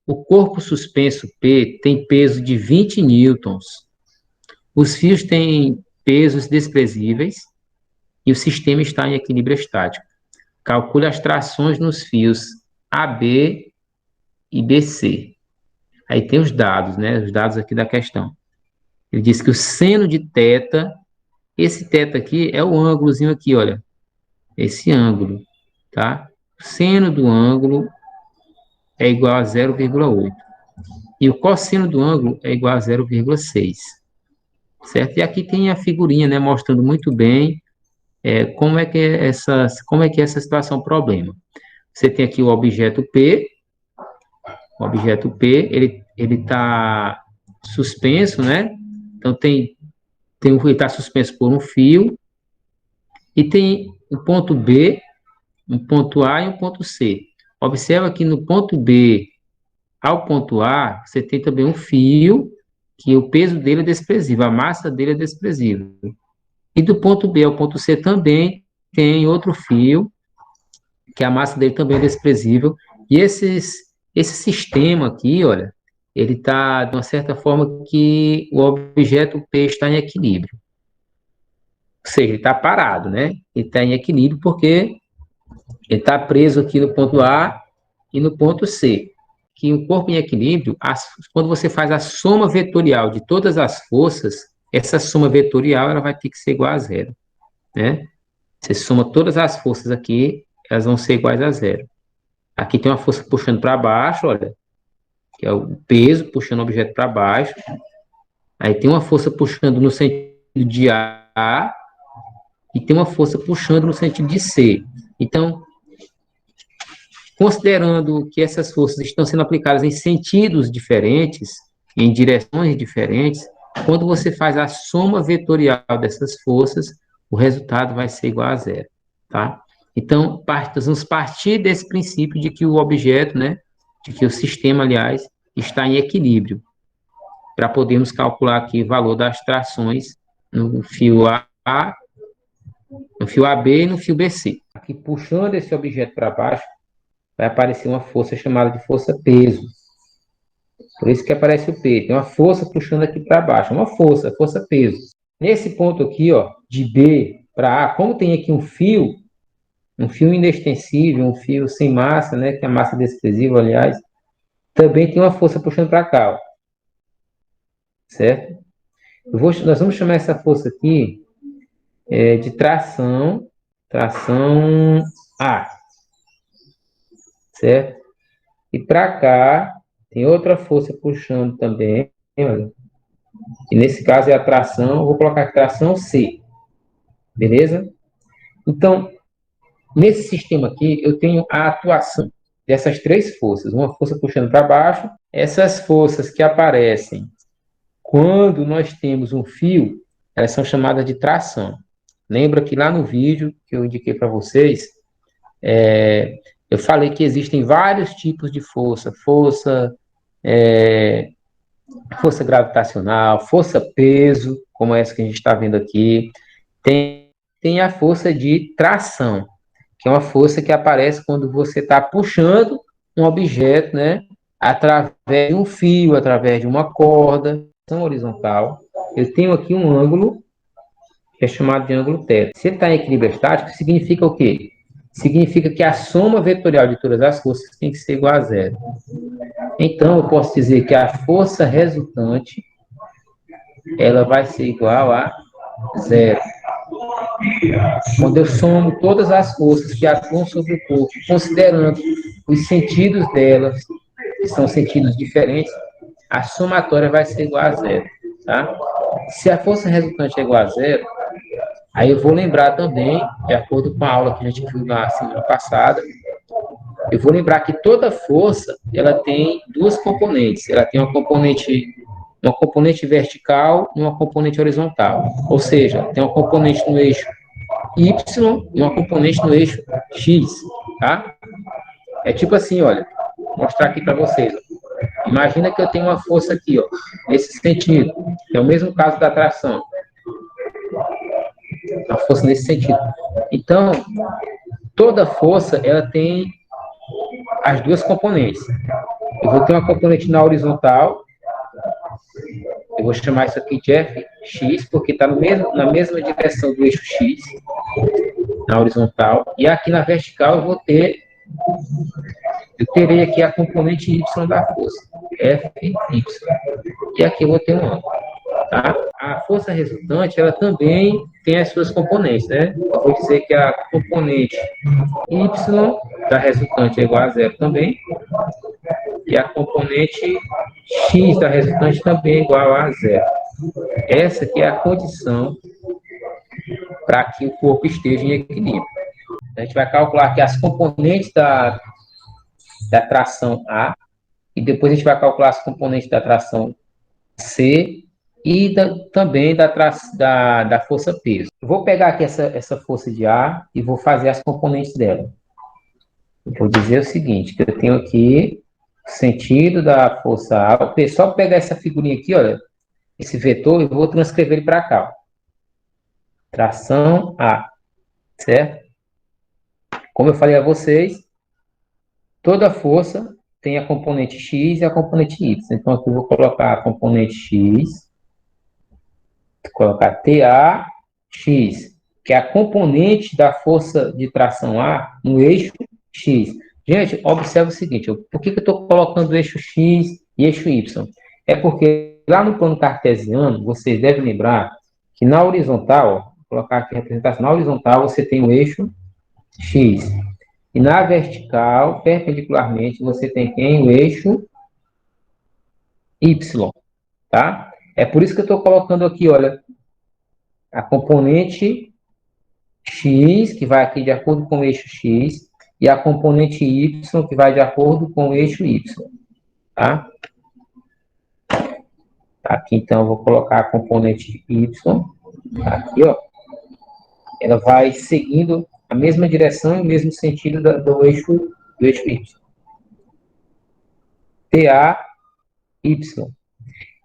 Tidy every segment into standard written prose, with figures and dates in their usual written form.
o corpo suspenso P tem peso de 20 newtons. Os fios têm pesos desprezíveis e o sistema está em equilíbrio estático. Calcule as trações nos fios AB e BC. Aí tem os dados, né? Os dados aqui da questão. Ele diz que o seno de θ, esse θ aqui é o ângulozinho aqui, olha. Esse ângulo, tá? O seno do ângulo é igual a 0,8. E o cosseno do ângulo é igual a 0,6. Certo? E aqui tem a figurinha, né? Mostrando muito bem como é que é essa situação problema. Você tem aqui o objeto P. O objeto P, ele está suspenso, né? Então, ele está suspenso por um fio. E tem o ponto B, um ponto A e um ponto C. Observa que no ponto B ao ponto A, você tem também um fio, que o peso dele é desprezível, a massa dele é desprezível. E do ponto B ao ponto C também tem outro fio, que a massa dele também é desprezível. E esse sistema aqui, olha, ele está, de uma certa forma, que o objeto P está em equilíbrio. Ou seja, ele está parado, né? Ele está em equilíbrio porque ele está preso aqui no ponto A e no ponto C. Que o corpo em equilíbrio, quando você faz a soma vetorial de todas as forças, essa soma vetorial ela vai ter que ser igual a zero, né? Você soma todas as forças aqui, elas vão ser iguais a zero. Aqui tem uma força puxando para baixo, olha, que é o peso puxando o objeto para baixo. Aí tem uma força puxando no sentido de A e tem uma força puxando no sentido de C. Então, considerando que essas forças estão sendo aplicadas em sentidos diferentes, em direções diferentes, quando você faz a soma vetorial dessas forças, o resultado vai ser igual a zero, tá? Então, nós vamos partir desse princípio de que o objeto, né, de que o sistema, aliás, está em equilíbrio, para podermos calcular aqui o valor das trações no fio A, no fio AB e no fio BC. Aqui, puxando esse objeto para baixo, vai aparecer uma força chamada de força-peso. Por isso que aparece o P. Tem uma força puxando aqui para baixo. Uma força-peso. Nesse ponto aqui, ó, de B para A, como tem aqui um fio inextensível, um fio sem massa, né, que é a massa desprezível, aliás, também tem uma força puxando para cá, ó. Certo? Nós vamos chamar essa força aqui de tração A. Certo? E para cá, tem outra força puxando também, olha. E nesse caso é a tração, vou colocar aqui tração C. Beleza? Então, nesse sistema aqui, eu tenho a atuação dessas três forças. Uma força puxando para baixo. Essas forças que aparecem quando nós temos um fio, elas são chamadas de tração. Lembra que lá no vídeo que eu indiquei para vocês, eu falei que existem vários tipos de força. Força gravitacional, força-peso, como essa que a gente está vendo aqui. Tem a força de tração, que é uma força que aparece quando você está puxando um objeto, né, através de um fio, através de uma corda, horizontal. Eu tenho aqui um ângulo que é chamado de ângulo θ. Se ele está em equilíbrio estático, significa o quê? Significa que a soma vetorial de todas as forças tem que ser igual a zero. Então, eu posso dizer que a força resultante ela vai ser igual a zero. Quando eu somo todas as forças que atuam sobre o corpo, considerando os sentidos delas, que são sentidos diferentes, a somatória vai ser igual a zero. Tá? Se a força resultante é igual a zero, aí eu vou lembrar também, de acordo com a aula que a gente viu na semana passada, eu vou lembrar que toda força ela tem duas componentes. Ela tem uma componente vertical e uma componente horizontal. Ou seja, tem uma componente no eixo Y e uma componente no eixo X. Tá? É tipo assim, olha, vou mostrar aqui para vocês. Ó. Imagina que eu tenho uma força aqui, ó, nesse sentido, que é o mesmo caso da tração. Uma força nesse sentido. Então, toda força ela tem as duas componentes. Eu vou ter uma componente na horizontal, eu vou chamar isso aqui de fx, porque está na mesma direção do eixo x, na horizontal, e aqui na vertical eu terei aqui a componente y da força, Fy, e aqui eu vou ter um ângulo. Tá? A força resultante, ela também tem as suas componentes, né? Eu vou dizer que a componente y da resultante é igual a zero também, e a componente x da resultante também é igual a zero. Essa que é a condição para que o corpo esteja em equilíbrio. A gente vai calcular aqui as componentes da tração A, e depois a gente vai calcular as componentes da tração C e também da força peso. Eu vou pegar aqui essa força de A e vou fazer as componentes dela. Eu vou dizer o seguinte, que eu tenho aqui o sentido da força A. Só pegar essa figurinha aqui, olha, esse vetor, eu vou transcrever ele para cá. Ó. Tração A, certo? Como eu falei a vocês, toda força tem a componente x e a componente y. Então, aqui eu vou colocar a componente x, vou colocar TAx, que é a componente da força de tração A no eixo x. Gente, observe o seguinte, por que eu estou colocando o eixo x e eixo y? É porque lá no plano cartesiano, vocês devem lembrar que na horizontal, vou colocar aqui a representação, na horizontal você tem o eixo x. E na vertical, perpendicularmente, você tem quem? O eixo y, tá? É por isso que eu estou colocando aqui, olha, a componente x, que vai aqui de acordo com o eixo x, e a componente y, que vai de acordo com o eixo y, tá? Aqui, então, eu vou colocar a componente y, aqui, ó. Ela vai seguindo a mesma direção e o mesmo sentido do eixo y. TAY.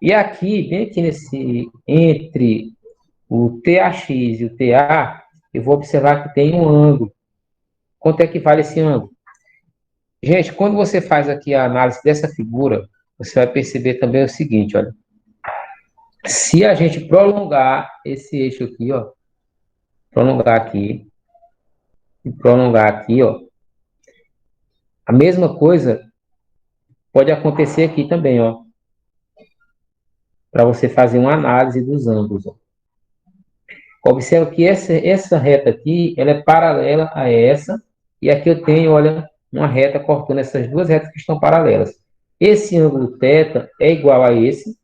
E aqui, bem aqui entre o TAX e o TA, eu vou observar que tem um ângulo. Quanto é que vale esse ângulo? Gente, quando você faz aqui a análise dessa figura, você vai perceber também o seguinte, olha. Se a gente prolongar esse eixo aqui, ó, prolongar aqui, e prolongar aqui, ó, a mesma coisa pode acontecer aqui também, ó, para você fazer uma análise dos ângulos, ó. Observe que essa reta aqui, ela é paralela a essa, e aqui eu tenho, olha, uma reta cortando essas duas retas que estão paralelas. Esse ângulo θ é igual a esse,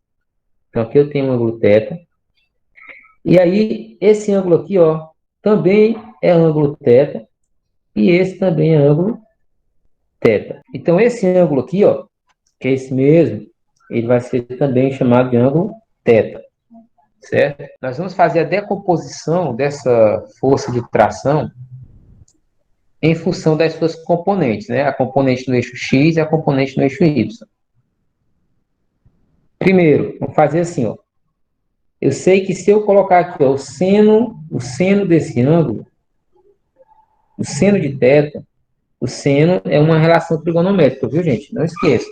então aqui eu tenho um ângulo θ, e aí esse ângulo aqui, ó, também é ângulo θ, e esse também é ângulo θ. Então esse ângulo aqui, ó, que é esse mesmo, ele vai ser também chamado de ângulo θ. Certo? Nós vamos fazer a decomposição dessa força de tração em função das suas componentes, né? A componente no eixo x e a componente no eixo y. Primeiro, vamos fazer assim, ó. Eu sei que se eu colocar aqui, ó, o seno desse ângulo, o seno de θ, o seno é uma relação trigonométrica, viu, gente? Não esqueça.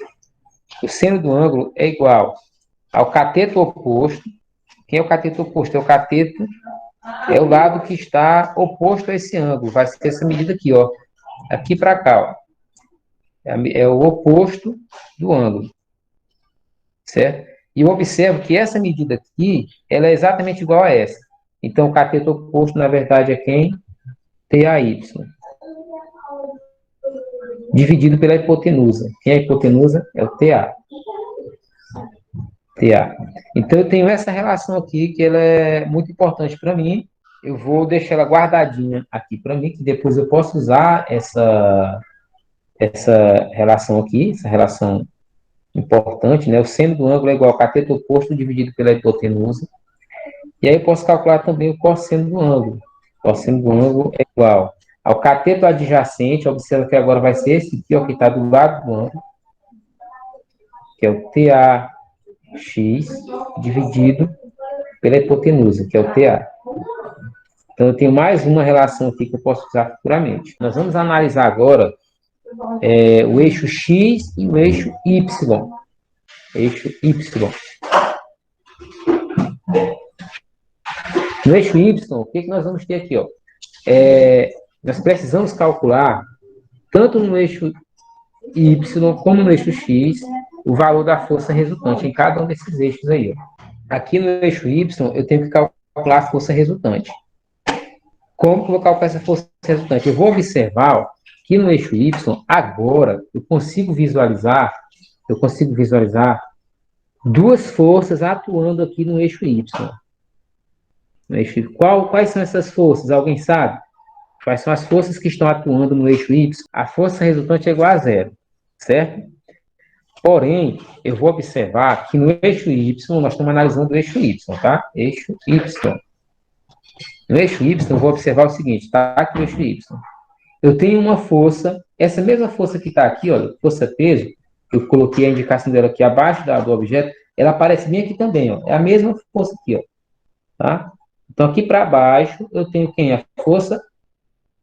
O seno do ângulo é igual ao cateto oposto. Quem é o cateto oposto? É o cateto, é o lado que está oposto a esse ângulo. Vai ser essa medida aqui, ó. Aqui para cá, ó. É o oposto do ângulo. Certo? E eu observo que essa medida aqui, ela é exatamente igual a essa. Então, o cateto oposto, na verdade, é quem? TAY. Dividido pela hipotenusa. Quem é a hipotenusa? É o TA. TA. Então, eu tenho essa relação aqui, que ela é muito importante para mim. Eu vou deixar ela guardadinha aqui para mim, que depois eu posso usar essa relação aqui, essa relação importante, né? O seno do ângulo é igual ao cateto oposto dividido pela hipotenusa. E aí eu posso calcular também o cosseno do ângulo. O cosseno do ângulo é igual ao cateto adjacente, observa que agora vai ser esse aqui, ó, que está do lado do ângulo, que é o TAX, dividido pela hipotenusa, que é o TA. Então, eu tenho mais uma relação aqui que eu posso usar futuramente. Nós vamos analisar agora o eixo X e o eixo Y. Eixo Y. No eixo Y, o que nós vamos ter aqui? Ó? Nós precisamos calcular, tanto no eixo Y como no eixo X, o valor da força resultante em cada um desses eixos aí. Ó. Aqui no eixo Y, eu tenho que calcular a força resultante. Como que eu vou calcular essa força resultante? Eu vou observar ó, que no eixo Y, agora, eu consigo visualizar duas forças atuando aqui no eixo Y. Quais são essas forças? Alguém sabe? Quais são as forças que estão atuando no eixo Y? A força resultante é igual a zero, certo? Porém, eu vou observar que no eixo Y, nós estamos analisando o eixo Y, tá? Eixo Y. No eixo Y, eu vou observar o seguinte, tá aqui no eixo Y. Eu tenho uma força, essa mesma força que está aqui, olha, força peso, eu coloquei a indicação dela aqui abaixo do objeto, ela aparece bem aqui também, ó. É a mesma força aqui, ó. Tá? Então, aqui para baixo, eu tenho quem? A força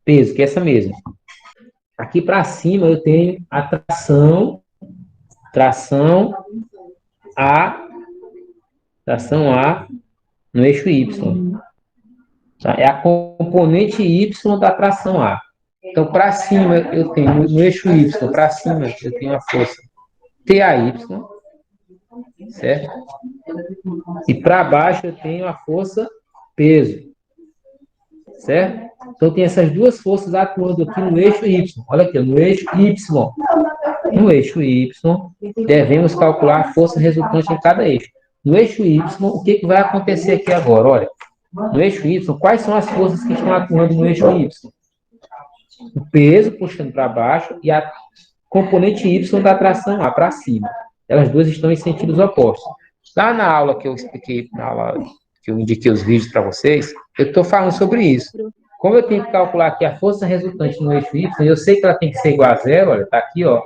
peso, que é essa mesma. Aqui para cima, eu tenho a tração A no eixo Y. Tá? É a componente Y da tração A. Então, para cima, eu tenho, no eixo Y, para cima, eu tenho a força TAY, certo? E para baixo, eu tenho a força peso, certo? Então, tem essas duas forças atuando aqui no eixo Y. Olha aqui, no eixo Y. No eixo Y, devemos calcular a força resultante em cada eixo. No eixo Y, o que vai acontecer aqui agora? Olha, no eixo Y, quais são as forças que estão atuando no eixo Y? O peso puxando para baixo e a componente Y da tração A para cima. Elas duas estão em sentidos opostos. Lá na aula que eu expliquei, na aula que eu indiquei os vídeos para vocês, eu estou falando sobre isso. Como eu tenho que calcular aqui a força resultante no eixo Y, eu sei que ela tem que ser igual a zero, olha, está aqui, ó.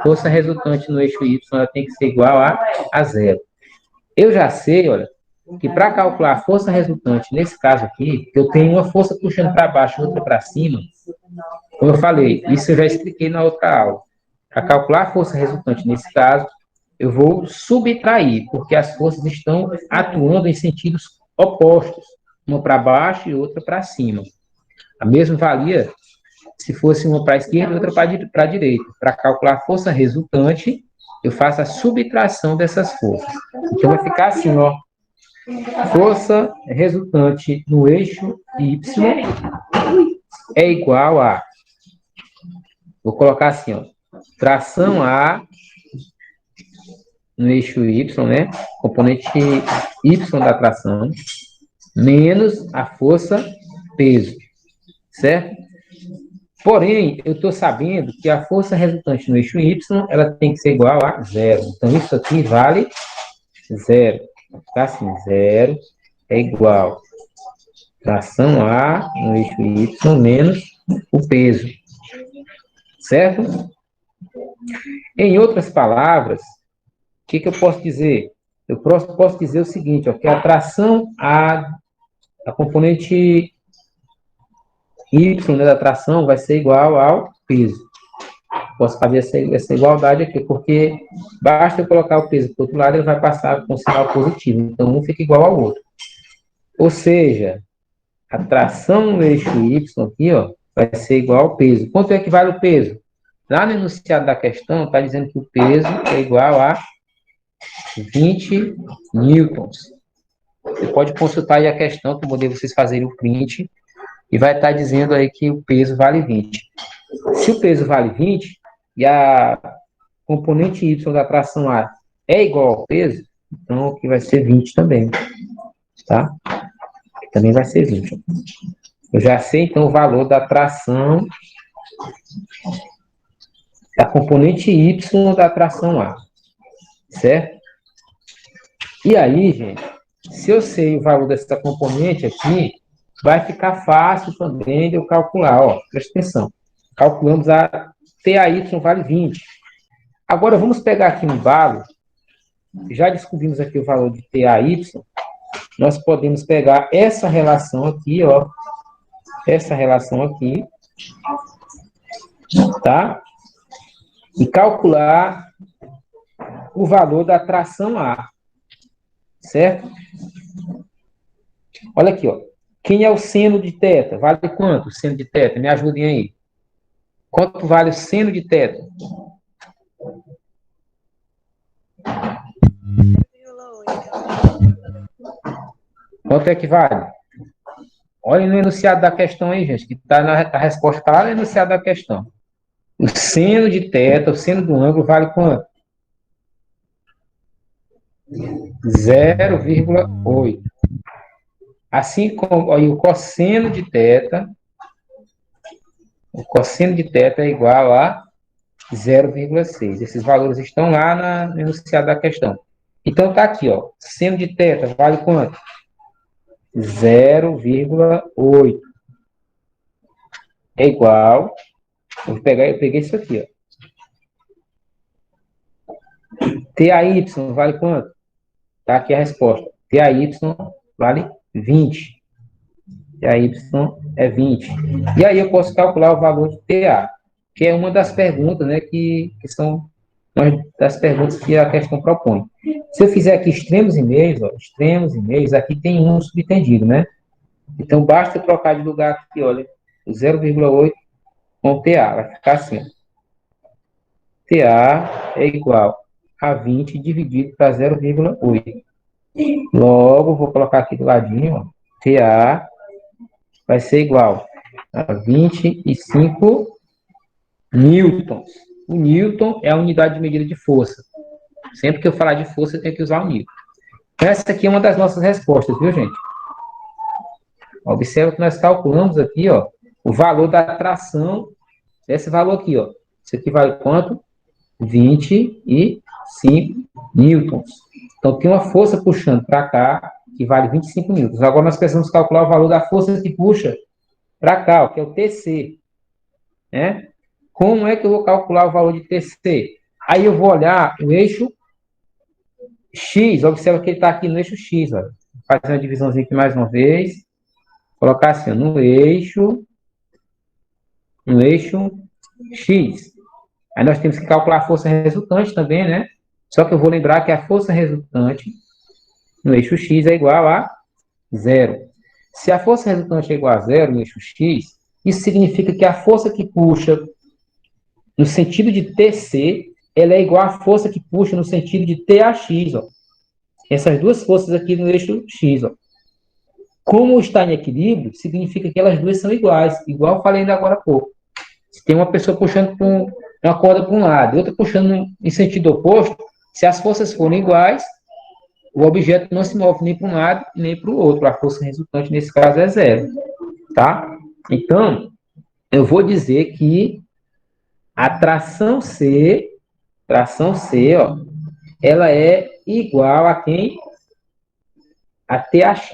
Força resultante no eixo Y, ela tem que ser igual a zero. Eu já sei, olha, que para calcular a força resultante, nesse caso aqui, eu tenho uma força puxando para baixo e outra para cima. Como eu falei, isso eu já expliquei na outra aula. Para calcular a força resultante nesse caso, eu vou subtrair, porque as forças estão atuando em sentidos opostos, uma para baixo e outra para cima. A mesma valia se fosse uma para a esquerda e outra para a direita. Para calcular a força resultante, eu faço a subtração dessas forças. Então, vai ficar assim, ó. Força resultante no eixo Y é igual a... Vou colocar assim, ó. Tração A no eixo Y, né? Componente Y da tração, menos a força peso, certo? Porém, eu estou sabendo que a força resultante no eixo Y, ela tem que ser igual a zero. Então, isso aqui vale zero. Tá assim, zero é igual tração A no eixo Y menos o peso, certo? Em outras palavras, o que eu posso dizer? Eu posso dizer o seguinte, ó, que a tração A, a componente Y, né, da tração vai ser igual ao peso. Posso fazer essa igualdade aqui, porque basta eu colocar o peso para o outro lado, ele vai passar com sinal positivo. Então, um fica igual ao outro. Ou seja, a tração no eixo Y aqui, ó, vai ser igual ao peso. Quanto é que vale o peso? Lá no enunciado da questão, está dizendo que o peso é igual a 20 newtons. Você pode consultar aí a questão, para poder vocês fazerem o print, e vai estar dizendo aí que o peso vale 20. Se o peso vale 20, e a componente Y da tração A é igual ao peso, então aqui vai ser 20 também, tá? Aqui também vai ser 20. Eu já sei, então, o valor da tração da componente Y da tração A, certo? E aí, gente, se eu sei o valor dessa componente aqui, vai ficar fácil também de eu calcular, ó, presta atenção. Calculamos a TAY vale 20. Agora, vamos pegar aqui um valor. Já descobrimos aqui o valor de TAY. Nós podemos pegar essa relação aqui, ó. Essa relação aqui. Tá? e calcular o valor da tração A, certo? Olha aqui, ó. Quem é o seno de θ? Vale quanto o seno de θ? Me ajudem aí. Quanto vale o seno de θ? Quanto é que vale? Olha no enunciado da questão aí, gente, que tá a resposta está lá no enunciado da questão. O seno de θ, o seno do ângulo, vale quanto? 0,8. Assim como aí, o cosseno de θ, é igual a 0,6. Esses valores estão lá no enunciado da questão. Então, tá aqui, ó. Seno de θ vale quanto? 0,8. É igual. Eu peguei isso aqui, ó. TAY vale quanto? Tá aqui a resposta. TAY vale 20. TAY é 20. E aí eu posso calcular o valor de TA, que é uma das perguntas, né, que são uma das perguntas que a questão propõe. Se eu fizer aqui extremos e meios, ó, extremos e meios, aqui tem um subtendido, né? Então, basta trocar de lugar aqui, olha, o 0,8 com TA, vai ficar assim. TA é igual a 20 dividido para 0,8. Logo, vou colocar aqui do ladinho, ó, TA vai ser igual a 25 newtons. O newton é a unidade de medida de força. Sempre que eu falar de força, eu tenho que usar o newton. Essa aqui é uma das nossas respostas, viu, gente? Observa que nós calculamos aqui, ó, o valor da tração, esse valor aqui, ó. Isso aqui vale quanto? 25 newtons. Então, tem uma força puxando para cá, que vale 25 newtons. Agora, nós precisamos calcular o valor da força que puxa para cá, ó, que é o TC. Né? Como é que eu vou calcular o valor de TC? Aí eu vou olhar o eixo X. Observa que ele está aqui no eixo X. Ó. Vou fazer uma divisãozinha aqui mais uma vez. Colocar assim, ó, no eixo X. Aí nós temos que calcular a força resultante também, né? Só que eu vou lembrar que a força resultante no eixo X é igual a zero. Se a força resultante é igual a zero no eixo X, isso significa que a força que puxa no sentido de TC, ela é igual à força que puxa no sentido de TAX, ó. Essas duas forças aqui no eixo X, ó. Como está em equilíbrio, significa que elas duas são iguais, igual eu falei ainda agora há pouco. Se tem uma pessoa puxando uma corda para um lado, outra puxando em sentido oposto, se as forças forem iguais, o objeto não se move nem para um lado nem para o outro. A força resultante, nesse caso, é zero. Tá? Então, eu vou dizer que a tração C, ó, ela é igual a quem? A TAX.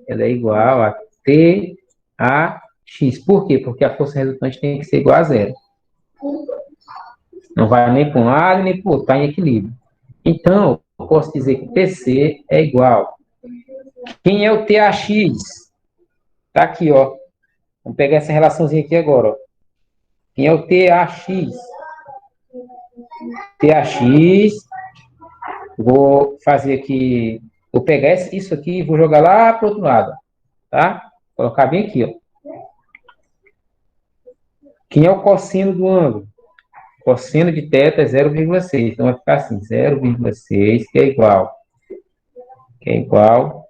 Ela é igual a TAX. Por quê? Porque a força resultante tem que ser igual a zero. Não vai nem para um lado nem para o outro, está em equilíbrio. Então, eu posso dizer que TC é igual. Quem é o TAX? Está aqui, ó. Vamos pegar essa relaçãozinha aqui agora, ó. Quem é o TAX? TAX, vou fazer aqui, vou pegar isso aqui e vou jogar lá para o outro lado, tá? Vou colocar bem aqui, ó. Quem é o cosseno do ângulo? Cosseno de θ é 0,6, então vai ficar assim, 0,6, que é igual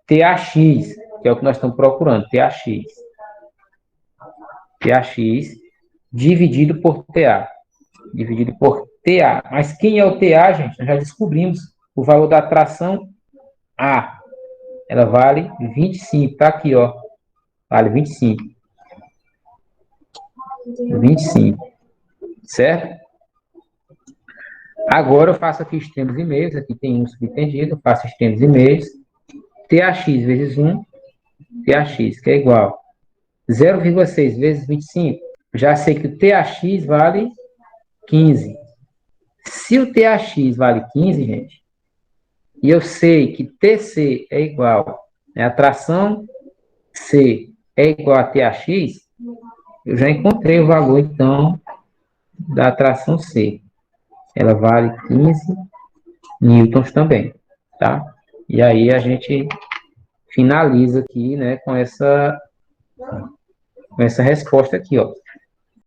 TAX, que é o que nós estamos procurando, TAX. TAX dividido por TA. Dividido por TA. Mas quem é o TA, gente? Nós já descobrimos o valor da tração A. Ela vale 25. Tá aqui, ó. Vale 25. 25. Certo? Agora eu faço aqui extremos e meios. Aqui tem um subentendido. Eu faço extremos e meios. TAX vezes 1. TAX, que é igual 0,6 vezes 25. Já sei que o TAX vale 15. Se o TAX vale 15, gente, e eu sei que TC é igual, né, a tração C é igual a TAX, eu já encontrei o valor, então, da tração C. ela vale 15 newtons também, tá? E aí a gente finaliza aqui, né, com essa resposta aqui, ó.